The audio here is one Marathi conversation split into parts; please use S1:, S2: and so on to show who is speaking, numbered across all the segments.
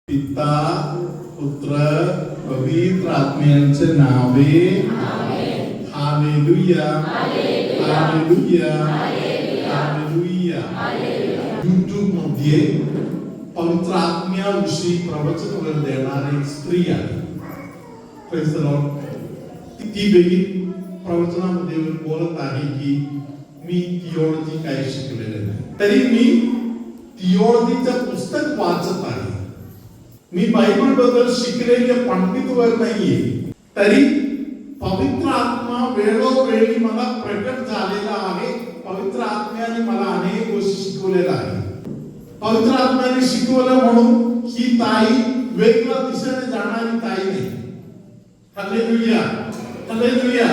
S1: पिता पुत्र पवित्र आत्म्याचे नावे हालेलुया हालेलुया हालेलुया. YouTube मध्ये पवित्र आत्म्याविषयी प्रवचन वगैरे देणारी एक स्त्री आहे. Praise the Lord. ती बेगीन प्रवचनामध्ये बोलत आहे की मी थिओलॉजी काय शिकलेले नाही, तरी मी थिओलॉजीचं पुस्तक वाचत आहे. मी बायबल बद्दल शिकलेले पंडित वर नाहीये, तरी पवित्र आत्मा वेळोवेळी मला प्रकट झालेला आहे. पवित्र आत्म्याने मला अनेक गोष्टी शिकवलेल्या आहे. पवित्र आत्म्याने शिकवलं म्हणून ही ताई वेगळ्या दिशेने जाणारी ताई नाही. Hallelujah hallelujah.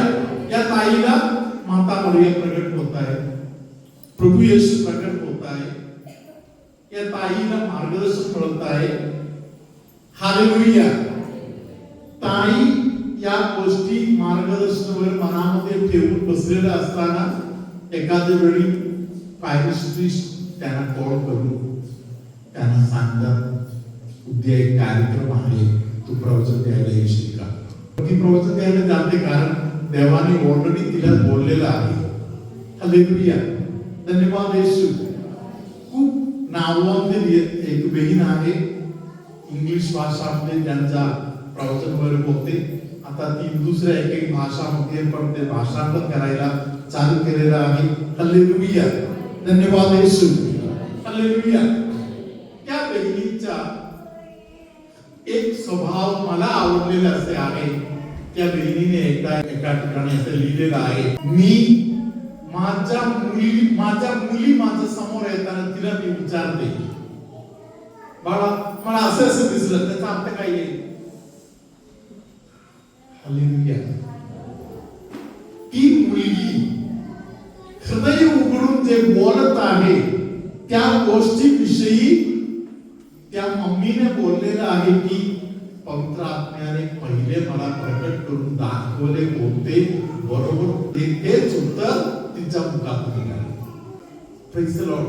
S1: या ताईला माता मरिया प्रकट होत आहे, प्रभू येशू प्रकट होत आहे. या ताईला मार्गदर्शन मिळत आहे. हालेलुया. ताई या गोष्टी मार्गदर्शनावर मनामध्ये ठेवून बसलेल्या असताना एखाद्या वेळी पायरी त्यांना कॉल करून त्यांना सांगतात, उद्या एक कार्यक्रम आहे, तू प्रवचन द्यायला येशील का? ती प्रवचन द्यायला जाते, कारण देवाने ऑलरेडी तिला बोललेलं आहे. हालेलुया. धन्यवाद येशू. खूप नावांमध्ये एक बहीण आहे, इंग्लिश भाषामध्ये त्यांचा प्रवचन वगैरे होते. आता ती दुसऱ्या एक भाषामध्ये पण ते भाषांतर करायला चालू केलेलं आहे. हालेलुया. धन्यवाद येशू. हालेलुया. त्या बहिणीचा एक स्वभाव मला आवडलेला असे आहे. त्या बहिणीने एका ठिकाणी असं लिहिलेलं आहे, मी माझ्या मुली माझ्या समोर येताना तिला मी विचारते, बाळा मला असं दिसलं, त्याचा अर्थ काय आहे? हालेलुया. ती मुलगी हृदय उघडून जे बोलत आहे त्या गोष्टीविषयी त्या मम्मीने बोललेलं आहे की पवित्र आत्म्याने पहिले मला प्रकट करून दाखवले होते, बरोबर तेच उत्तर तिच्या मुखातून निघाले. Praise the Lord.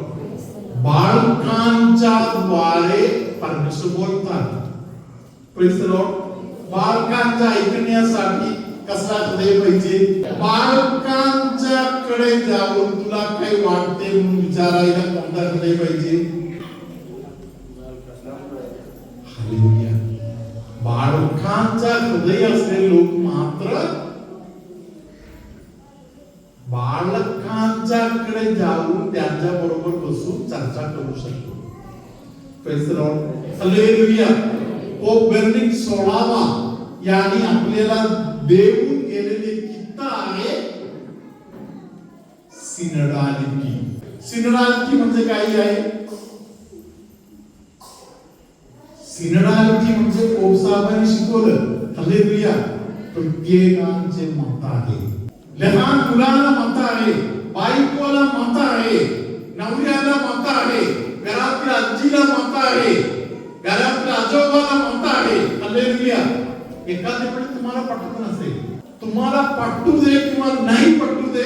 S1: बालकांच्या द्वारे परमेश्वर बोलतात. Praise the Lord. बालकांच्या ऐकण्यासाठी कसला हृदय पाहिजे? बालकांच्या कडे जाऊन तुला काय वाटते म्हणून विचारायला कोणता हृदय पाहिजे? हालेलुया. बालकांचा हृदय असलेले लोक मात्र बालकांच्याकडे जाऊन त्यांच्या बरोबर बसून चर्चा करू शकतो. Praise the lord. Hallelujah. Pope Benedict 16वा यांनी आपल्याला देऊन गेलेले कित्ता आहे सिनोडॅलिटी. सिनोडॅलिटी म्हणजे काय आहे? सिनोडॅलिटी म्हणजे पोप साहेबांनी शिकवलं. हालेलुया. प्रत्येकाचे मत आहे. लहान मुलाला मत आहे, बायकोला मत आहे, नवऱ्याला मत आहे, घरातील आजीला मत आहे, घरातील आजोबाला मत आहे. हालेलुया. एखाद्या वेळी तुम्हाला पटत नसेल, तुम्हाला पटू दे किंवा नाही पटू दे,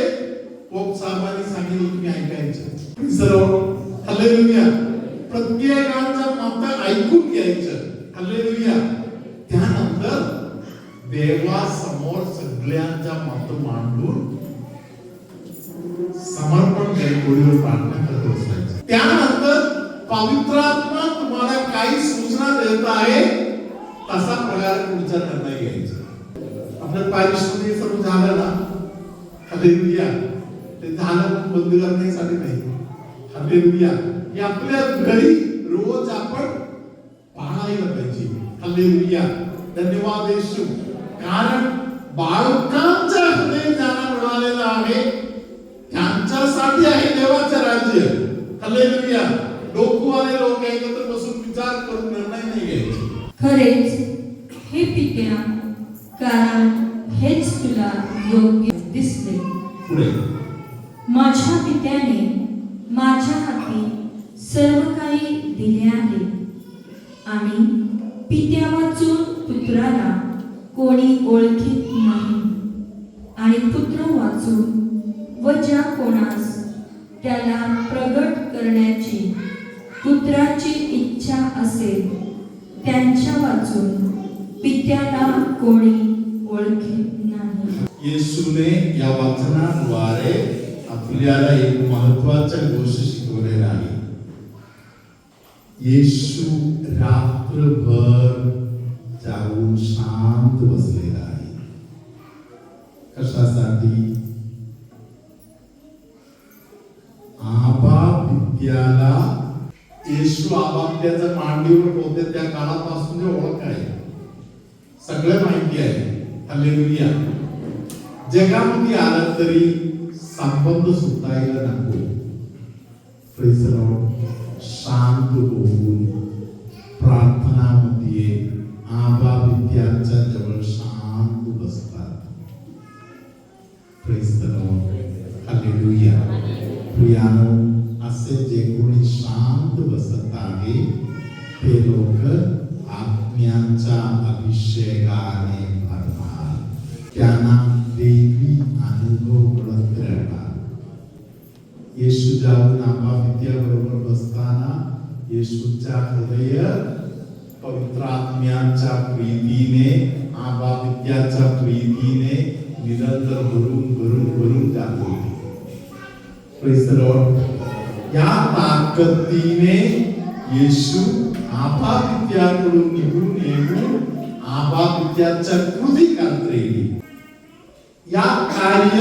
S1: पोप साहेबांनी सांगितलं तुम्ही ऐकायचं. Praise the lord. हालेलुया. प्रत्येकाचं मत ऐकून घ्यायचं. हालेलुया. त्यानंतर देवासमोर सगळ्यांचा मत मांडून समर्पण करून प्रार्थना करत बसायचं. त्यानंतर पवित्र आत्मा तुम्हाला काही सूचना देत आहे, तसा प्रकारे पुढचा निर्णय घ्यायचा. आपल्या पारिश्रमिक सर्व झालं ना? हालेलुया. ते झालं बंद करण्यासाठी नाही. हालेलुया. हे आपल्या घरी रोज आपण पाळायला पाहिजे. हालेलुया. धन्यवाद येशू. कारण बालकांचा हृदय ज्यांना मिळालेला आहे त्यांच्यासाठी आहे देवाचं राज्य. हालेलुया. डोकूवाले लोक एकत्र बसून विचार करून निर्णय नाही घ्यायचे.
S2: खरेच हे पित्या, कारण हेच तुला योग्य दिसले.
S1: पुढे
S2: माझ्या पित्याने माझ्या हाती सर्व काही दिले आहे, आणि पित्या वाचून पुत्राला कोणी ओळखीत नाही, आणि पुत्र वाचून व ज्या कोणास त्याला प्रगट करण्याची पुत्राची इच्छा असेल त्यांच्या वाचून पित्याला कोणी ओळखत नाही.
S1: येशूने या वचनाद्वारे आपल्याला एक महत्वाच्या गोष्ट शिकवलेला आहे. येशू रात्रभर जागून शांत बसलेला आहे. कशासाठी? आबा पित्याला, येशू आबा पित्याच्या मांडीवर होते त्या काळापासून जे ओळख आहे, सगळं माहिती आहे. हालेलुया. जगामध्ये आलं तरी संबंध सुटायला नको. Praise the Lord. शांत होऊन प्रार्थनामध्ये आबा पित्याच्या जवळ शांत बसतात. Praise the lord. हालेलुया. प्रियानो, असे जे कोणी शांत बसत आहे ते लोक आत्म्याच्या अभिषेकाने भरणार. त्यांना देवी अनुभव मिळत राहणार. येशू जाऊन आबा पित्याबरोबर बसताना येशूच्या हृदय पवित्र आत्म्याच्या प्रीतीने, आबा पित्याच्या प्रीतीने निरंतर भरून जात होते. Praise the Lord. या ताकदीने येशू आबा पित्याकडून निघून येऊन आबा पित्याच्या कृती करते. या कार्य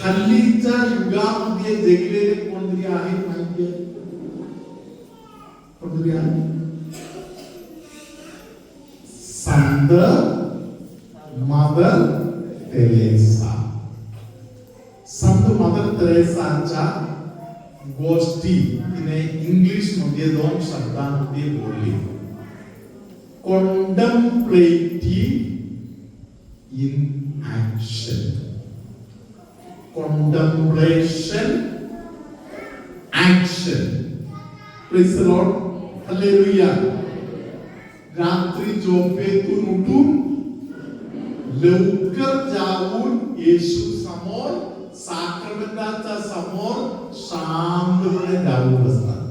S1: हल्लीच्या युगामध्ये जगलेले कोणतरी आहेत माहिती आहे? कोणतरी आहे? संत मदर तेरेसा. संत मदर तेरेसाच्या गोष्टी तिने इंग्लिश मध्ये 2 शब्दांमध्ये बोलली. Contemplative in action. contemplation, action. Praise the Lord. Hallelujah. रात्री झोपेतून उठून लवकर जाऊन येशू समोर, साक्रमेंटाच्या समोर शांतपणे जाऊन बसतात.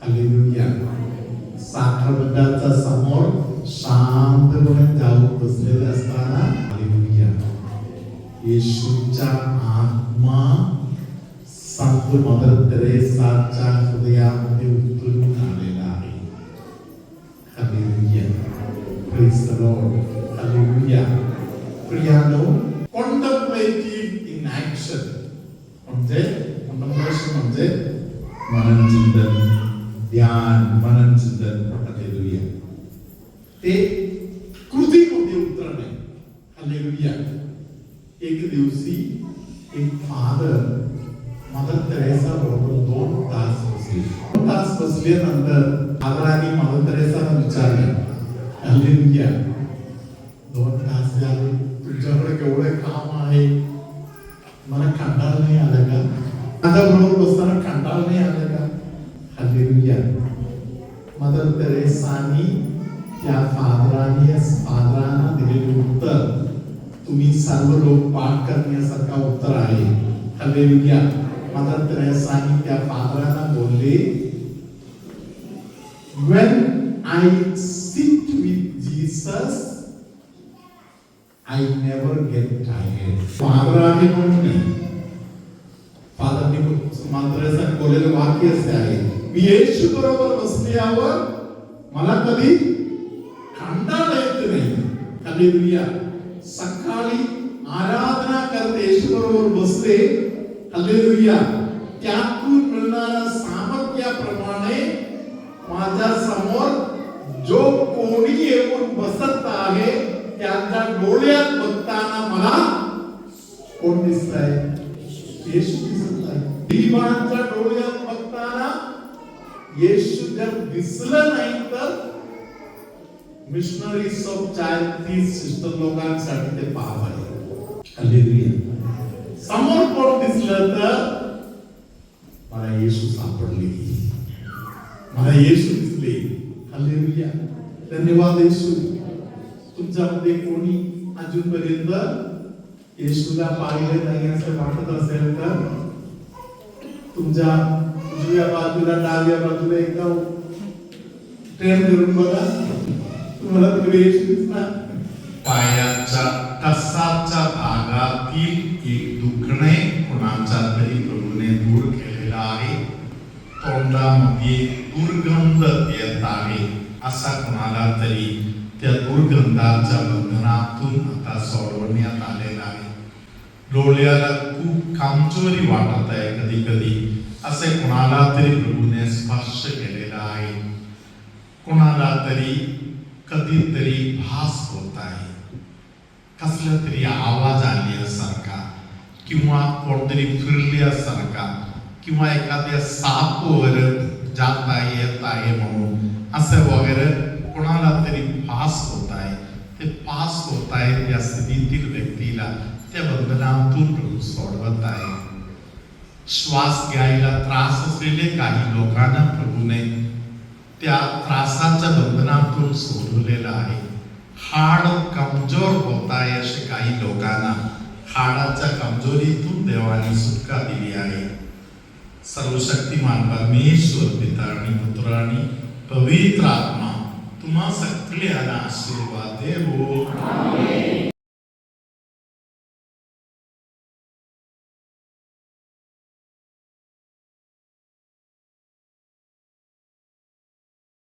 S1: हालेलुया. साक्रमेंटाच्या समोर शांतपणे जाऊन बसलेले असताना हालेलुया, येशूचा आत्मा संत मदर तेरेसाच्या हृदयामध्ये उतरून आलेला आहे. Hallelujah. Praise the lord. Hallelujah. प्रियानो, कॉन्टेम्प्लेटिव्ह इन ऍक्शन म्हणजे कॉन्टेम्प्लेशन म्हणजे मनन चिंतन, ध्यान, मनन चिंतन. हालेलुया. ते कृतीमध्ये उतरणे. हालेलुया. एक दिवशी एक फादर मदर तेरेसा बरोबर 2 तास बसले. 2 तास बसल्यानंतर फादरांनी मदर तेरेसाला विचारले, हालेलुया, 2 तास झाले, तुमच्याकडे केवढे काम आहे, मला कंटाळ नाही आला का? माझ्या बरोबर बसताना कंटाळ नाही आला का? हालेलुया. मदर तेरेसानी त्या फादरांना दिलेले उत्तर तुम्ही सर्व लोक पाठ करण्यासारखा उत्तर आहे. हालेलुया. मदर तेरेसानी त्या फादरांना बोलले, when I sit with Jesus I never get tired. फादरांनी म्हणून फादरनी मदर तेरेसानी बोललेले वाक्य असे आहे, मी येशू बरोबर बसल्यावर मला कधी कंटाळा येत नाही. हालेलुया. सकाळी आराधना करते येशू बरोबर बसले. हालेलुया. त्यातून मिळणाऱ्या सामर्थ्याप्रमाणे माझ्या समोर जो कोणी येऊन बसत आहे त्यांच्या डोळ्यात बघताना मला कोण दिसत आहे? येशू दिसत आहे. दिवाणच्या डोळ्यात बघताना येशू जर दिसलं नाही तर मिशनरीज ऑफ चाइल्ड 30 सिस्टर लोकांसाठी ते पाप आहे. हालेलुया. समोर कोण दिसलं तर मला येशू सापडले, मला येशू दिसले. हालेलुया. धन्यवाद येशू. तुमच्यामध्ये कोणी अजूनपर्यंत येशूला पाहिले नाही असं वाटत असेल तर तुमच्या उजव्या बाजूला डाव्या बाजूला एकदा ट्रेन करून बघा, तुम्हाला तिकडे येशू दिसणार. पायाच्या टसाच्या भागातील एक दुखणे कोणाच्या तरी प्रभूने दूर केलेला आहे. तोंडामध्ये दुर्गंध येत आहे, असा कोणाला तरी त्या दुर्गंधाच्या बंधनातून आता सोडवण्यात आलेला आहे. डोळ्याला खूप कमजोरी वाटत आहे कधी कधी, असे कोणाला तरी प्रभूने स्पर्श केलेला आहे. कोणाला तरी कधीतरी भास होत आहे, कसला तरी आवाज आल्यासारखा, किंवा कोणतरी फिरल्यासारखा, किंवा एखाद्या साप वगैरे जात आहे येत आहे म्हणून असं वगैरे कोणाला तरी भास होत आहे. ते भास होत आहे या स्थितीतील व्यक्तीला त्या बंधनातून प्रभू सोडवत आहे. श्वास घ्यायला त्रास असलेले काही लोकांना प्रभूने त्या त्रासाच्या बंधनातून सोडवलेलं आहे. हाड कमजोर होत आहे असे काही लोकांना हाडाच्या कमजोरीतून देवाने सुटका दिली आहे. सर्वशक्तिमान परमेश्वर पिता आणि पुत्र आणि पवित्र आत्मा तुम्हा सगळ्यांना आशीर्वाद देवो.